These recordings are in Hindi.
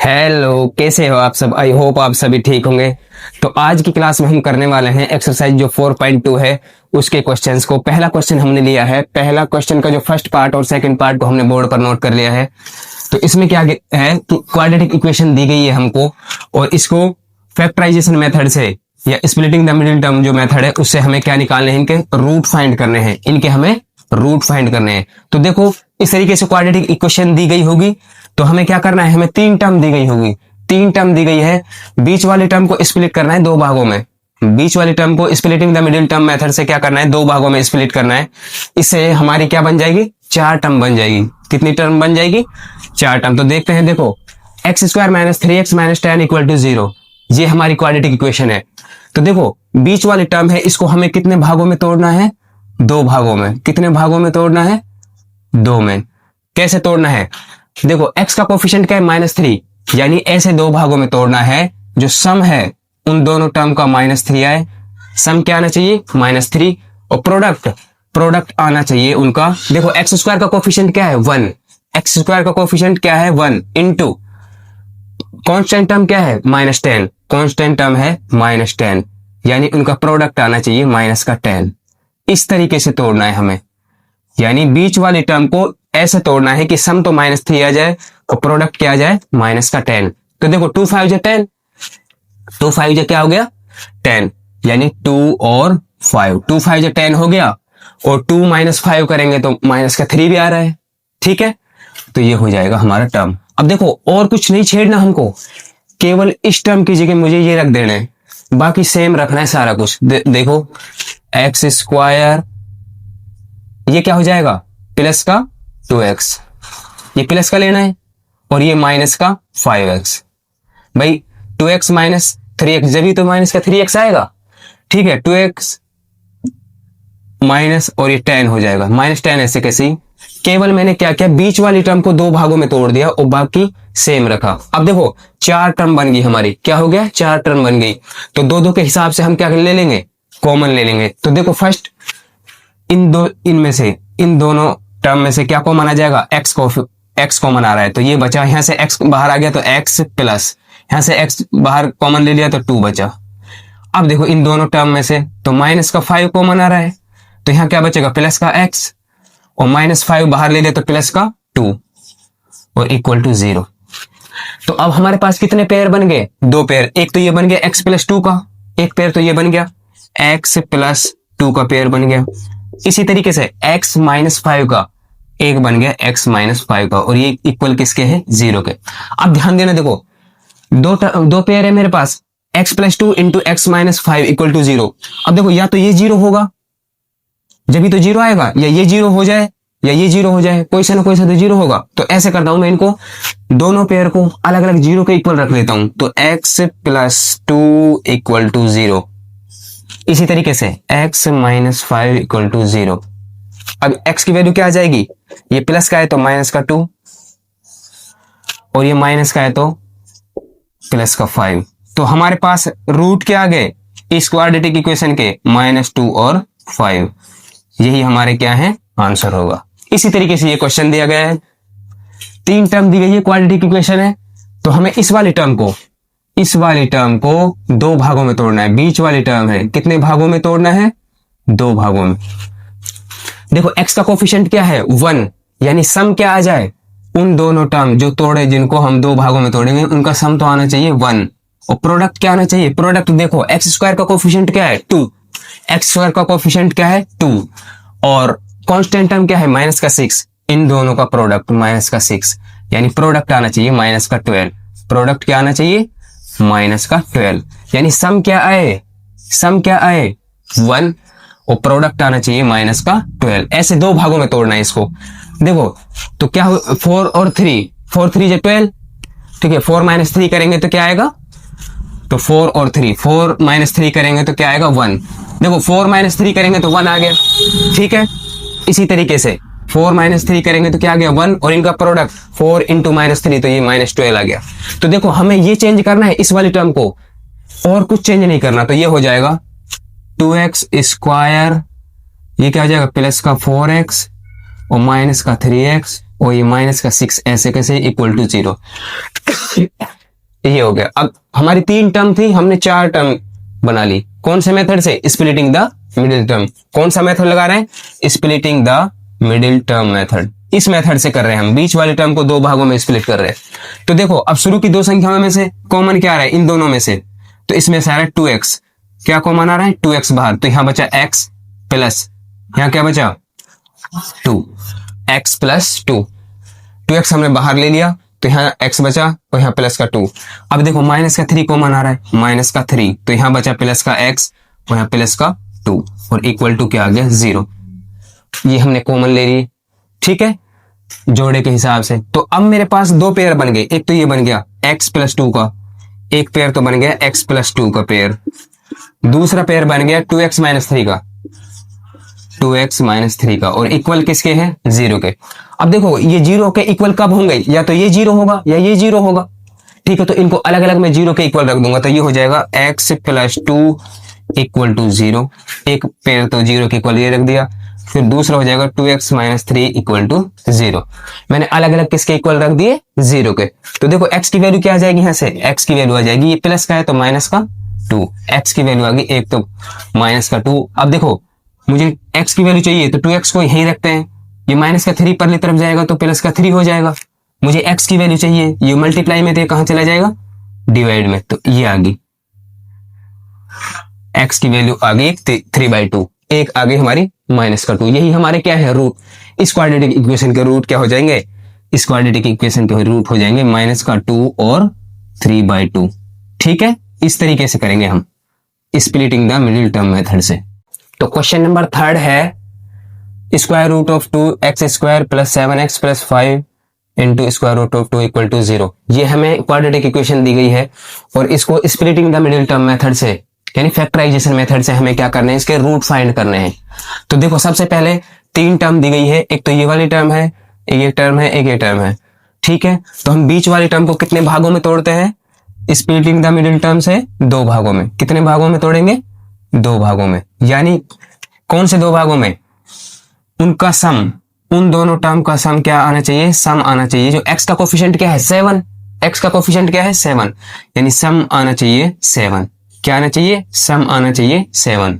हेलो, कैसे हो आप सब। आई होप आप सभी ठीक होंगे। तो आज की क्लास में हम करने वाले हैं एक्सरसाइज जो 4.2 है उसके क्वेश्चंस को। पहला क्वेश्चन हमने लिया है, पहला क्वेश्चन का जो फर्स्ट पार्ट और सेकंड पार्ट को हमने बोर्ड पर नोट कर लिया है। तो इसमें क्या है कि क्वाड्रेटिक इक्वेशन दी गई है हमको और इसको फैक्टराइजेशन मेथड से या स्प्लिटिंग द मिडिल टर्म जो मेथड है उससे हमें क्या निकालने हैं, इनके रूट फाइंड करने हैं। इनके हमें रूट फाइंड करने हैं। तो देखो इस तरीके से क्वाड्रेटिक इक्वेशन दी गई होगी तो हमें क्या करना है, हमें तीन टर्म दी गई होगी, तीन टर्म दी गई है। बीच वाले टर्म को स्प्लिट करना है दो भागों में। बीच वाले टर्म को splitting the middle term method से क्या करना है, दो भागों में स्प्लिट करना है। इससे हमारी क्या बन जाएगी, चार टर्म बन जाएगी। कितनी टर्म बन जाएगी, चार टर्म। तो देखते हैं, देखो x square minus 3x minus 10 equal to 0, ये हमारी क्वाड्रेटिक इक्वेशन है। तो देखो बीच वाले टर्म है, इसको हमें कितने भागों में तोड़ना है, दो भागों में। कितने भागों में तोड़ना है, दो में। कैसे तोड़ना है, देखो x का कोफिशिएंट क्या है, -3, यानी ऐसे दो भागों में तोड़ना है। जो सम है उन दोनों टर्म का -3 आए, सम क्या आना चाहिए, -3, और प्रोडक्ट आना चाहिए उनका। देखो एक्स स्क्वायर का कोफिशिएंट क्या है, 1, एक्स स्क्वायर का कोफिशिएंट क्या है, 1, इंटू कॉन्स्टेंट टर्म क्या है, -10, कॉन्स्टेंट टर्म है -10, यानी उनका प्रोडक्ट आना चाहिए -10। इस तरीके से तोड़ना है हमें, यानी बीच वाले टर्म को ऐसे तोड़ना है कि सम तो -3 आ जाए और प्रोडक्ट क्या आ जाए, -10। तो देखो 2 5 जा 10, 2 5 जा क्या हो गया, 10, यानी 2 और 5, 2 5 जा 10 हो गया। और 2 - 5 करेंगे तो -3 भी आ रहा है, ठीक है। तो ये हो जाएगा हमारा टर्म। अब देखो और कुछ नहीं छेड़ना हमको, केवल इस टर्म की जगह मुझे ये रख देना है, बाकी सेम रखना है सारा कुछ। देखो एक्स स्क्वायर ये क्या हो जाएगा, प्लस का 2x, ये प्लस का लेना है, और ये माइनस का 5x। भाई 2x माइनस 3x, जब भी तो माइनस का 3x आएगा, ठीक है। 2x माइनस और ये 10 हो जाएगा, -10 ऐसे कैसे ही। केवल मैंने क्या किया, बीच वाली टर्म को दो भागों में तोड़ दिया और बाकी सेम रखा। अब देखो चार टर्म बन गई हमारी, क्या हो गया, चार टर्म बन गई। तो दो दो के हिसाब से हम क्या ले लेंगे, कॉमन ले लेंगे। तो देखो फर्स्ट इनमें से इन दोनों टर्म में से क्या कॉमन आ जाएगा, x कॉमन आ रहा है तो ये बचा। यहां से x बाहर आ गया तो x प्लस, यहां से x बाहर कॉमन ले लिया तो 2 बचा। अब देखो इन दोनों टर्म में से तो -5 कॉमन आ रहा है तो यहां क्या बचेगा, प्लस का x, और -5 बाहर ले लिया तो प्लस का 2 और इक्वल टू 0। तो अब हमारे पास कितने पेयर बन गए, दो पेयर। एक तो ये बन गया x + 2 का, एक पेयर तो ये बन गया x + 2 का पेयर बन गया। इसी तरीके से x - 5 का एक बन गया x - 5 का, और ये इक्वल किसके है, 0 के। अब ध्यान देना, देखो दो पेयर है मेरे पास, x + 2 into x - 5 equal to 0। अब देखो या तो ये 0 होगा, जब भी तो 0 आएगा, या ये 0 हो जाए या ये 0 हो जाए, कोई सा ना कोई सा तो 0 होगा। तो ऐसे करता हूं मैं, इनको दोनों पेयर को अलग अलग 0 के इक्वल रख लेता हूं। तो x + 2 इक्वल टू 0, इसी तरीके से x - 5 इक्वल टू 0। अब x की वैल्यू क्या आ जाएगी, ये प्लस का है तो माइनस का 2, और ये माइनस का है तो प्लस का 5। तो हमारे पास रूट क्या आ गए इस क्वाड्रेटिक इक्वेशन के, -2 और 5। यही हमारे क्या है, आंसर होगा। इसी तरीके से ये क्वेश्चन दिया गया है, तीन टर्म दी गई है, क्वाड्रेटिक इक्वेशन है। तो हमें इस वाले टर्म को दो भागों में तोड़ना है। बीच वाली टर्म है, कितने भागों में तोड़ना है, दो भागों में। देखो x का कोफिशिएंट क्या है, 1, यानी सम क्या आ जाए, उन दोनों टर्म जो तोड़े जिनको हम दो भागों में तोड़ेंगे उनका सम तो आना चाहिए 1, और प्रोडक्ट क्या आना चाहिए, प्रोडक्ट देखो एक्स स्क्वायर का कोफिशिएंट क्या है, 2, एक्स स्क्वायर का कोफिशिएंट क्या है, 2, और कांस्टेंट टर्म क्या है, -6। इन दोनों का प्रोडक्ट -6, यानी प्रोडक्ट आना चाहिए -12। प्रोडक्ट क्या आना चाहिए, -12, यानी सम क्या आए, 1, और प्रोडक्ट आना चाहिए -12। ऐसे दो भागों में तोड़ना है इसको। देखो तो क्या हो, 4 और 3, 4 3 जा 12, ठीक है। 4 - 3 करेंगे तो क्या आएगा, तो 4 और 3, 4 - 3 करेंगे तो क्या आएगा, 1। देखो 4 - 3 करेंगे तो 1 आ गया, ठीक है। इसी तरीके से 4 - 3 करेंगे तो क्या आ गया, 1, और इनका प्रोडक्ट 4 इंटू -3 तो ये -12 आ गया। तो देखो हमें ये चेंज करना है इस वाली टर्म को, और कुछ चेंज नहीं करना। तो ये हो जाएगा 2x स्क्वायर, ये क्या हो जाएगा, प्लस का 4x और माइनस का 3x और ये -6, ऐसे कैसे इक्वल टू 0। ये हो गया। अब हमारी 3 टर्म थी, हमने 4 टर्म बना ली। कौन से मेथड से? Splitting the middle term. कौन सा मेथड लगा रहे हैं? Splitting the middle term method. इस मेथड से कर रहे हैं हम, बीच वाले टर्म को 2 भागों में स्प्लिट कर रहे हैं। तो देखो अब शुरू की 2 संख्याओं में से कॉमन क्या आ रहा है? इन दोनों में से, तो इसमें से आ रहा है 2x। क्या कॉमन आ रहा है? 2x बाहर, तो यहां बचा x प्लस, यहां क्या बचा? 2, x प्लस 2। 2x हमने बाहर ले लिया, तो यहाँ x बचा और यहाँ प्लस का 2। अब देखो माइनस का 3 कॉमन आ रहा है, माइनस का 3, तो यहाँ बचा प्लस का x और यहाँ प्लस का 2 और इक्वल टू क्या आ गया? 0। ये हमने कॉमन ले ली, ठीक है, जोड़े के हिसाब से। तो अब मेरे पास 2 पेयर बन गए। एक तो ये बन गया x प्लस 2 का, एक पेयर तो बन गया x प्लस 2 का पेयर। दूसरा पेयर बन गया 2x माइनस 3 का, 2x माइनस 3 का, और इक्वल किसके हैं? 0 के। अब देखो ये 0 के इक्वल कब होंगे? या तो ये 0 होगा या ये 0 होगा, ठीक है। तो इनको अलग अलग मैं 0 के इक्वल रख दूंगा, तो ये हो जाएगा x प्लस 2 इक्वल टू 0। एक पेयर तो 0 के इक्वल ये रख दिया, फिर दूसरा हो जाएगा 2x माइनस 3 इक्वल टू 0। मैंने अलग अलग किसके इक्वल रख दिए? 0 के। तो देखो x की वैल्यू क्या आ जाएगी? यहाँ से x की वैल्यू आ जाएगी, ये प्लस का है तो माइनस का 2, x की वैल्यू आ गई 1 तो माइनस का 2। अब देखो मुझे x की वैल्यू चाहिए, तो 2x को यहीं रखते हैं, ये माइनस का 3 परली तरफ जाएगा तो प्लस का 3 हो जाएगा। मुझे x की वैल्यू चाहिए, ये मल्टीप्लाई में थे, कहां चला जाएगा? डिवाइड में, तो ये आ गई x की वैल्यू आ गई 3/2, एक आ गई हमारी माइनस का 2। यही हमारे क्या है? रूट। इस क्वाड्रेटिक इक्वेशन के रूट क्या हो जाएंगे? इस क्वाड्रेटिक इक्वेशन के रूट हो जाएंगे माइनस का 2 और 3/2, ठीक है। इस तरीके से करेंगे हम splitting the middle term method से। तो क्वेश्चन नंबर 3 है square root of 2x square plus 7x plus 5 into square root of 2 equal to 0। ये हमें क्वाड्रेटिक इक्वेशन दी गई है और इसको splitting the middle term method से यानी फैक्टराइजेशन मेथड से हमें क्या करना है? इसके रूट फाइंड करने हैं। तो देखो सबसे पहले 3 टर्म दी गई है, एक तो ये वाली टर्म है, एक ये टर्म है, एक ये टर्म है, ठीक है। तो हम बीच वाली टर्म को कितने भागों में तोड़ते हैं? स्प्लिटिंग द मिडिल टर्म से 2 भागों में। कितने भागों में तोड़ेंगे? 2 भागों में। यानी कौन से 2 भागों में? उनका सम, उन दोनों टर्म का सम क्या आना चाहिए? सम आना चाहिए। जो x का कोफिशिएंट क्या है? 7। x का कोफिशिएंट क्या है? 7, यानी सम आना चाहिए 7। क्या आना चाहिए? सम आना चाहिए 7।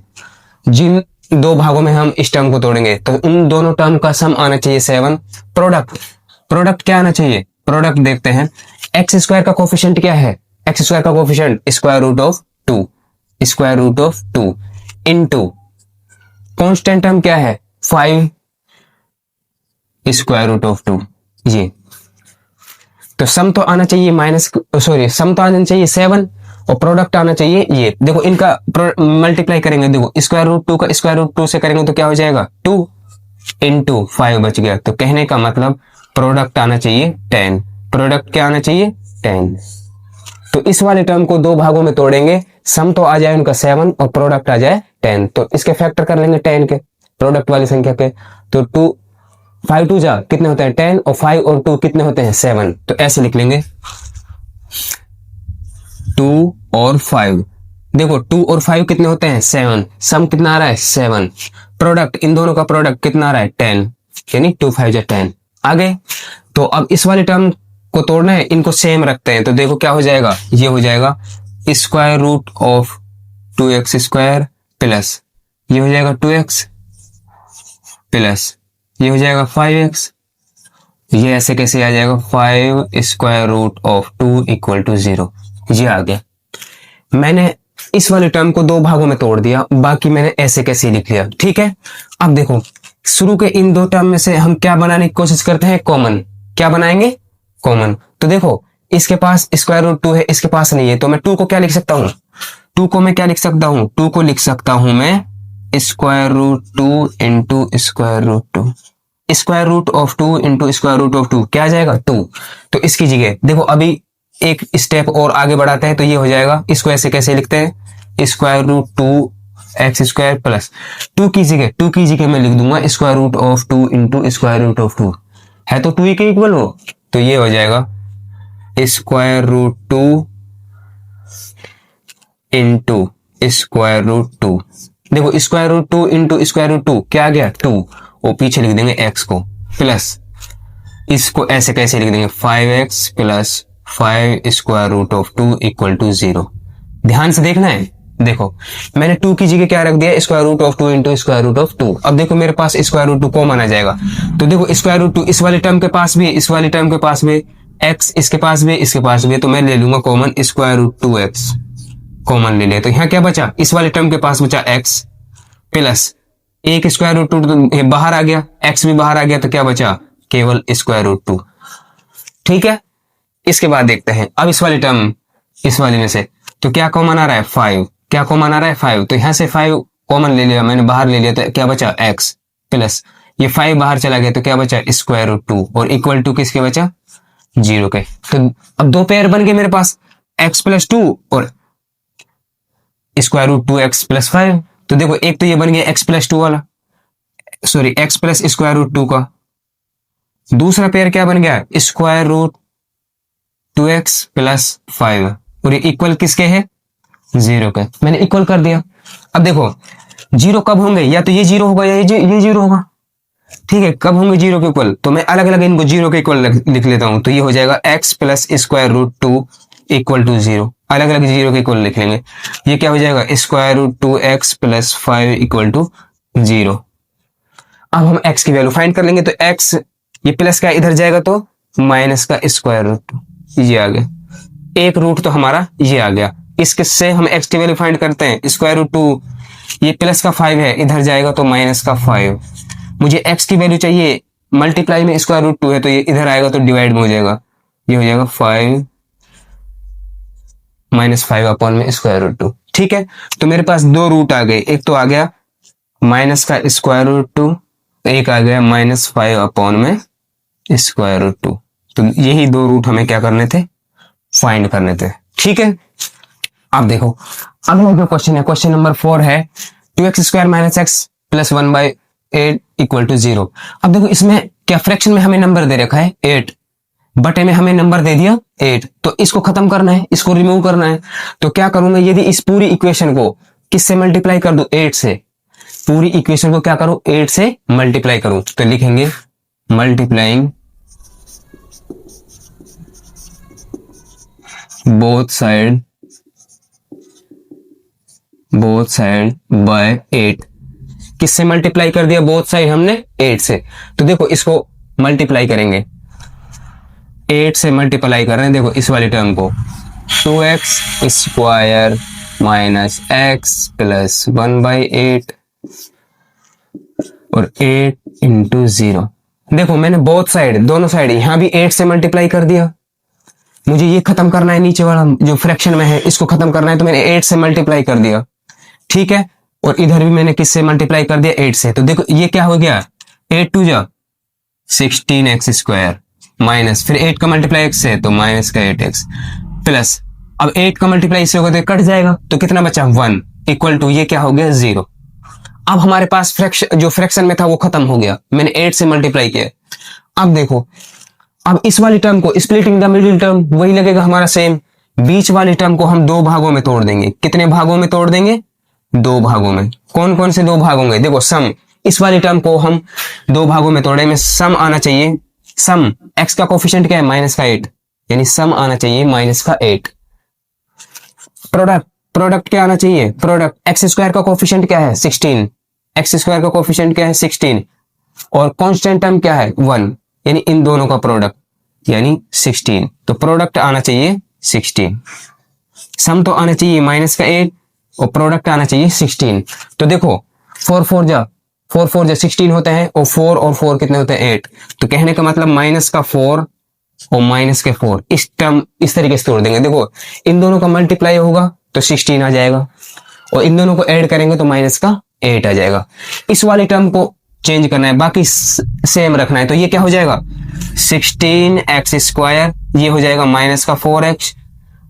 जिन 2 भागों में हम इस टर्म को तोड़ेंगे तो उन दोनों टर्म का सम आना चाहिए 7। प्रोडक्ट क्या आना चाहिए? प्रोडक्ट देखते हैं। एक्स स्क्वायर का कोफिशिएंट क्या है? एक्स स्क्वायर का coefficient square root of 2, square root of 2 into constant term क्या है? 5 स्क्वायर रूट ऑफ 2। ये तो सम तो आना चाहिए सम तो आना चाहिए 7 और प्रोडक्ट आना चाहिए ये। देखो इनका मल्टीप्लाई करेंगे, देखो स्क्वायर रूट 2 का स्क्वायर रूट 2 से करेंगे तो क्या हो जाएगा? 2 इंटू 5 बच गया। तो कहने का मतलब प्रोडक्ट आना चाहिए 10। प्रोडक्ट क्या आना चाहिए? 10। तो इस वाले टर्म को 2 भागों में तोड़ेंगे, सम तो आ जाए उनका 7 और प्रोडक्ट आ जाए 10। तो इसके फैक्टर कर लेंगे 10 के, प्रोडक्ट वाली संख्या के। तो 5 2 जा कितने होते हैं? 10 और 5 और 2 कितने होते हैं? 7। तो ऐसे लिख लेंगे 2 और 5। देखो 2 और 5 कितने होते हैं? 7। सम कितना आ रहा है? 7। प्रोडक्ट, इन दोनों का प्रोडक्ट कितना आ रहा है? 10, यानी 2 5 जा 10। आगे तो अब इस वाले टर्म को तोड़ना है, इनको सेम रखते हैं। तो देखो क्या हो जाएगा? ये हो जाएगा square root of 2x square plus ये हो जाएगा 2x प्लस ये हो जाएगा 5x। ये ऐसे कैसे आ जाएगा? 5 square root of 2 equal to 0। ये आ गया। मैंने इस वाले टर्म को 2 भागों में तोड़ दिया, बाकी मैंने ऐसे कैसे लिख लिया, ठीक है। अब देखो शुरू के इन 2 टर्म में से हम क्या बनाने की कोशिश करते हैं? कॉमन। क्या बनाएंगे? कॉमन। तो देखो इसके पास स्क्वायर रूट 2 है, इसके पास नहीं है, तो मैं 2 को क्या लिख सकता हूं? 2 को मैं क्या लिख सकता हूं? 2 को लिख सकता हूं मैं square root 2 into square root 2। Square root of 2 into square root of 2 क्या आ जाएगा? 2। तो इसकी जगह देखो अभी एक स्टेप और आगे बढ़ाते हैं, तो ये हो जाएगा, इसको ऐसे कैसे लिखते हैं? Square root 2x square plus 2 की जगह मैं लिख दूंगा square root of 2 into square root of 2 है, तो 2 के इक्वल हो, तो ये हो जाएगा square root 2 into square root 2। देखो square root 2 into square root 2 क्या आ गया? 2, और पीछे लिख देंगे x को, प्लस इसको ऐसे कैसे लिख देंगे? 5x plus 5 square root of 2 equal to 0। ध्यान से देखना है। देखो मैंने 2 की जगह क्या रख दिया, square root of 2 into square root of 2। अब देखो मेरे पास स्क्वायर रूट 2 कॉमन आ जाएगा, तो देखो स्क्वायर रूट 2 इस वाले टर्म के पास भी, इस वाले टर्म के पास भी, x इसके पास भी, इसके पास भी, तो मैं ले लूंगा common square root 2x common ले लिया। तो यहाँ क्या बचा, इस वाले टर्म के पास बचा x प्लस एक स्क्वायर रूट 2 तो बाहर आ गया, x भी बाहर आ गया, तो क्या बचा केवल स्क्वायर रूट 2। ठीक है, इसके बाद देखते हैं अब इस वाले टर्म, इस वाले में से तो क्या कॉमन आ रहा है 5, क्या कॉमन आ रहा है 5, तो यहां से 5 कॉमन ले लिया मैंने, बाहर ले लिया, तो क्या बचा x प्लस ये 5 बाहर चला गया, तो क्या बचा स्क्वायर रूट 2 और इक्वल टू किसके बचा 0 के। तो अब दो पेयर बन गए मेरे पास, x प्लस 2 और स्क्वायर रूट 2x प्लस 5। तो देखो एक तो ये बन गया x प्लस 2 वाला, sorry x plus square root 2 का, दूसरा पेयर क्या बन गया स्क्वायर रूट 2x प्लस 5 और ये इक्वल किसके है 0 के। मैंने इक्वल कर दिया। अब देखो 0 कब होंगे, या तो ये 0 होगा या ये 0 होगा। ठीक है, कब होंगे 0 के इक्वल, तो मैं अलग अलग इनको 0 के इक्वल लिख लेता हूं। तो ये हो जाएगा x plus square root 2 equal to 0, अलग अलग 0 के इक्वल लिख लेंगे। ये क्या हो जाएगा square root 2x plus 5 equal to 0। अब हम x की वैल्यू फाइंड कर लेंगे, तो x ये प्लस का इधर जाएगा तो माइनस का स्क्वायर रूट 2 ये आ गया, एक रूट तो हमारा ये आ गया। इसके से हम x की वैल्यू फाइंड करते हैं, स्क्वायर रूट 2 ये प्लस का 5 है, इधर जाएगा तो माइनस का 5। मुझे x की वैल्यू चाहिए मल्टीप्लाई में, स्क्वायर रूट 2 है तो ये इधर आएगा तो डिवाइड में हो जाएगा, ये हो जाएगा 5 माइनस 5 अपॉन में स्क्वायर रूट 2। ठीक है, तो मेरे पास दो रूट आ गए, एक तो आ गया माइनस का स्क्वायर रूट 2, एक आ गया माइनस 5 अपॉन में स्क्वायर रूट 2। तो यही दो रूट हमें क्या करने थे, फाइंड करने थे। ठीक है, अब देखो अगला जो क्वेश्चन है, क्वेश्चन नंबर 4 है 2x square minus x plus 1/8 equal to 0। अब देखो इसमें क्या फ्रैक्शन में हमें नंबर दे रखा है 8, बटे में हमें नंबर दे दिया 8, तो इसको खत्म करना है, इसको रिमूव करना है। तो क्या करूंगा, यदि इस पूरी इक्वेशन को किससे मल्टीप्लाई कर दूं 8 से, पूरी इक्वेशन को क्या करूं 8 से मल्टीप्लाई करूं, तो लिखेंगे मल्टीप्लाइंग बोथ साइड बाय 8। किससे मल्टीप्लाई कर दिया बोथ साइड हमने 8 से, तो देखो इसको मल्टीप्लाई करेंगे, 8 से मल्टीप्लाई कर रहे हैं, देखो इस वाली टर्म को 2x square minus x plus 1/8 और 8 इंटू 0। देखो मैंने बोथ साइड, दोनों साइड यहां भी 8 से मल्टीप्लाई कर दिया, मुझे ये खत्म करना है, नीचे वाला जो फ्रैक्शन में है इसको खत्म करना है, तो मैंने 8 से मल्टीप्लाई कर दिया। ठीक है, और इधर भी मैंने किससे मल्टीप्लाई कर दिया 8 से, तो देखो ये क्या हो गया 8 2 जा 16x स्क्वायर माइनस फिर 8 का मल्टीप्लाई x से तो माइनस का 8x प्लस अब 8 का मल्टीप्लाई इससे होगा तो कट जाएगा, तो कितना बचा 1 इक्वल टू ये क्या हो गया 0। अब हमारे पास फ्रैक्शन, जो फ्रैक्शन में था वो खत्म हो गया, मैंने 8 से मल्टीप्लाई किया। अब देखो अब इस वाली टर्म को स्प्लिटिंग द मिडिल टर्म वही लगेगा हमारा सेम, बीच वाली टर्म को हम दो भागों में तोड़ देंगे। कितने भागों में तोड़ देंगे, दो भागों में। कौन कौन से दो भाग होंगे, देखो सम, इस वाली टर्म को हम दो भागों में तोड़े में सम आना चाहिए, सम x का कोफिशिएंट क्या है माइनस का 8, यानी सम आना चाहिए माइनस का 8। प्रोडक्ट क्या आना चाहिए, प्रोडक्ट x स्क्वायर का कोफिशिएंट क्या है 16, x स्क्वायर का कोफिशिएंट क्या है 16 और कांस्टेंट टर्म क्या है 1, यानी इन दोनों का प्रोडक्ट यानी 16। तो प्रोडक्ट आना चाहिए 16, सम तो आना चाहिए माइनस का 8 और प्रोडक्ट आना चाहिए 16। तो देखो 4 4 जा 16 होते हैं और 4 कितने होते हैं 8। तो कहने का मतलब माइनस का 4 और माइनस के 4 इस टर्म इस तरीके से तोड़ देंगे। देखो इन दोनों का मल्टीप्लाई होगा तो 16 आ जाएगा और इन दोनों को ऐड करेंगे तो माइनस का 8 आ जाएगा। इस वाले टर्म को चेंज करना है, बाकी सेम रखना है, तो ये क्या हो जाएगा 16x स्क्वायर, ये हो जाएगा माइनस का 4x,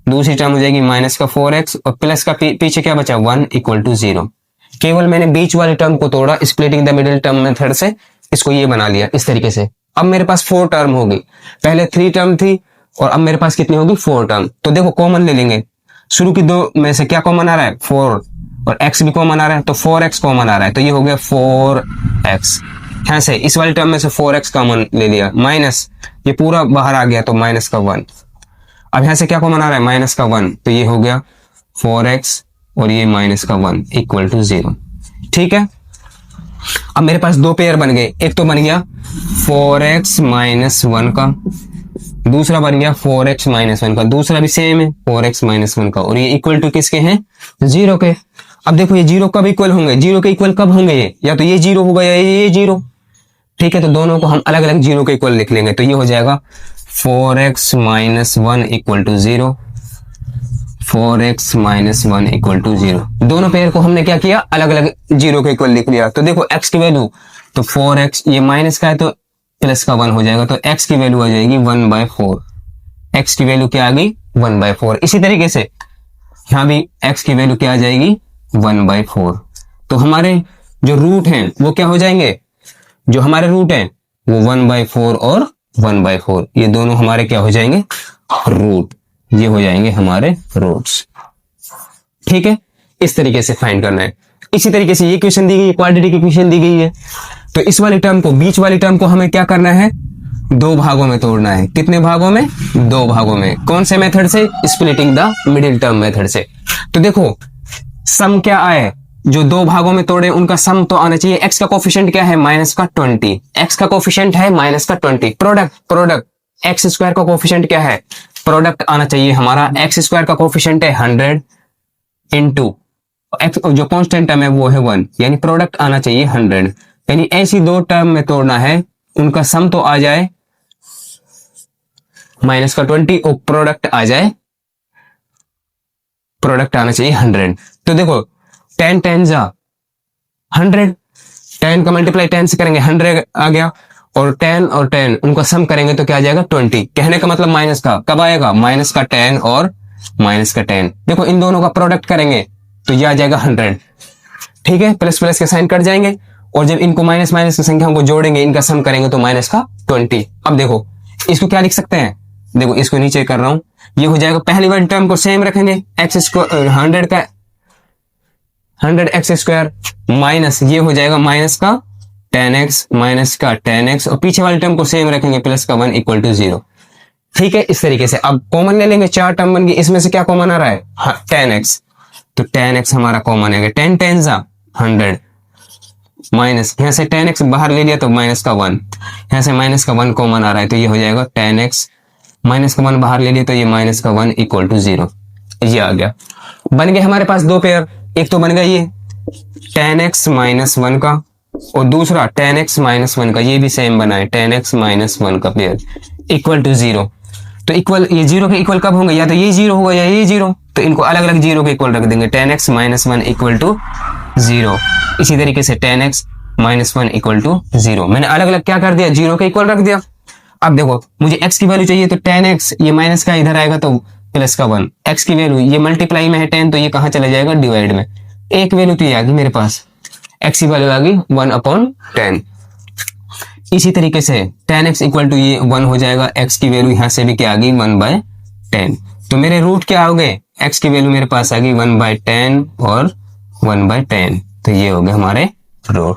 दूसरी टर्म हो जाएगी माइनस का 4x और प्लस का पीछे क्या बचा 1 इक्वल टू 0। केवल मैंने बीच वाले टर्म को तोड़ा, splitting the middle term method से इसको ये बना लिया इस तरीके से। अब मेरे पास 4 टर्म होगी, पहले 3 टर्म थी और अब मेरे पास कितनी होगी 4 टर्म। तो देखो कॉमन ले लेंगे, शुरू की दो में से क्या कॉमन आ रहा है 4 और x भी कॉमन आ रहा है, तो 4x कॉमन आ रहा है, तो ये हो गया 4x। यहाँ से इस वाले टर्म में से 4x कॉमन ले लिया, माइनस ये पूरा बाहर आ गया तो माइनस का 1। अब यहाँ से क्या कॉमन आ रहा है, माइनस का 1, तो ये हो गया 4x और ये माइनस का 1 इक्वल टू 0। ठीक है, अब मेरे पास दो पेयर बन गए, एक तो बन गया 4x माइनस 1 का, दूसरा बन गया 4x माइनस 1 का, दूसरा भी सेम है 4x माइनस 1 का, और ये इक्वल टू किसके हैं, 0 के। अब देखो ये 0 कब इक्वल होंगे, 0 के इक्वल कब होंगे, ये या तो ये 0 होगा या ये 0। ठीक है, तो दोनों को हम अलग अलग 0 के इक्वल लिख लेंगे, तो ये हो जाएगा 4x minus 1 equal to 0, 4x minus 1 equal to 0। दोनों पेयर को हमने क्या किया, अलग अलग 0 के इक्वल लिख लिया। तो देखो x की वैल्यू, तो 4x ये माइनस का है तो प्लस का 1 हो जाएगा, तो x की वैल्यू आ जाएगी 1/4। x की वैल्यू क्या आ गई, 1/4। इसी तरीके से यहाँ भी x की वैल्यू क्या आ जाएगी, 1/4। तो हमारे जो रूट हैं वो क्या हो जाएंगे, जो हमारे रूट हैं वो 1/4 और 1/4, ये दोनों हमारे क्या हो जाएंगे, रूट, ये हो जाएंगे हमारे रूट्स। ठीक है, इस तरीके से फाइंड करना है। इसी तरीके से ये क्वेश्चन दी गई है, क्वाड्रेटिक इक्वेशन दी गई है, तो इस वाली टर्म को, बीच वाली टर्म को हमें क्या करना है, दो भागों में तोड़ना है। कितने भागों में, दो भागों में। कौन से मेथड से, splitting the middle term method से। तो देखो सम क्या आए, जो दो भागों में तोड़े उनका सम तो आना चाहिए। x का कोफिशिएंट क्या है, -20, x का कोफिशिएंट है -20। प्रोडक्ट एक्स स्क्वायर का कोफिशिएंट क्या है, प्रोडक्ट आना चाहिए हमारा, एक्स स्क्वायर का कोफिशिएंट है 100 इंटू एक्स, जो कांस्टेंट टर्म है वो है 1, यानी प्रोडक्ट आना चाहिए 100। यानी ऐसी दो टर्म में तोड़ना है, उनका सम तो आ जाए -20 और प्रोडक्ट आ जाए, प्रोडक्ट आना चाहिए 100। तो देखो 10 10 100, 10 का मल्टीप्लाई 10 से करेंगे 100 आ गया, और 10 और 10 उनका सम करेंगे तो क्या आ जाएगा 20। कहने का मतलब माइनस का कब आएगा, माइनस का 10 और माइनस का 10। देखो इन दोनों का प्रोडक्ट करेंगे तो ये आ जाएगा 100। ठीक है, प्लस प्लस के साइन कट जाएंगे, और जब इनको माइनस माइनस की संख्या को जोड़ेंगे, इनका सम करेंगे तो माइनस का 20। अब देखो इसको क्या लिख सकते हैं, देखो इसको नीचे कर रहा हूं, ये हो जाएगा, पहली वाली टर्म को सेम रखेंगे, एक्स स्क्वायर 100 का 100 एक्स स्क्वायर माइनस ये हो जाएगा माइनस का 10x माइनस का 10x, और पीछे वाली टर्म को सेम रखेंगे, प्लस का 1 इक्वल टू 0। ठीक है, इस तरीके से अब कॉमन ले लेंगे, चार टर्म बन गई, इसमें से क्या कॉमन आ रहा है, 10x, तो 10x हमारा कॉमन है, 10 10 100 माइनस, यहाँ से 10x बाहर ले लिया तो माइनस का 1, यहाँ से माइनस का 1 कॉमन आ रहा है, तो ये हो जाएगा 10x माइनस का 1 बाहर ले लिया तो ये माइनस का 1 इक्वल टू 0। ये आ गया, बन गए हमारे पास दो पेयर, एक तो बन गया ये 10x माइनस 1 का, और दूसरा 10x माइनस 1 का, ये भी सेम बना है 10x माइनस 1 का पेयर इक्वल टू 0। तो इक्वल, ये 0 के इक्वल कब होंगे, या तो ये 0 होगा या ये 0, तो इनको अलग अलग 0 के इक्वल रख देंगे, 10x माइनस 1 इक्वल टू 0। इसी तरीके से 10x माइनस 1 इक्वल टू 0, मैंने अलग अलग क्या कर दिया, 0 के इक्वल रख दिया। अब देखो मुझे x की वैल्यू चाहिए, तो 10x ये माइनस का इधर आएगा तो प्लस का 1, x की वैल्यू ये मल्टीप्लाई में है 10, तो ये कहाँ चला जाएगा, डिवाइड में। एक वैल्यू तो ये आ गई मेरे पास, x की वैल्यू आ गई 1/10। इसी तरीके से 10x इक्वल टू ये 1 हो जाएगा, x की वैल्यू यहां से भी क्या आ गई 1/10। तो मेरे रूट क्या हो गए, x की वैल्यू मेरे पास आ गई 1/10 और 1/10, तो ये हो गए हमारे रूट।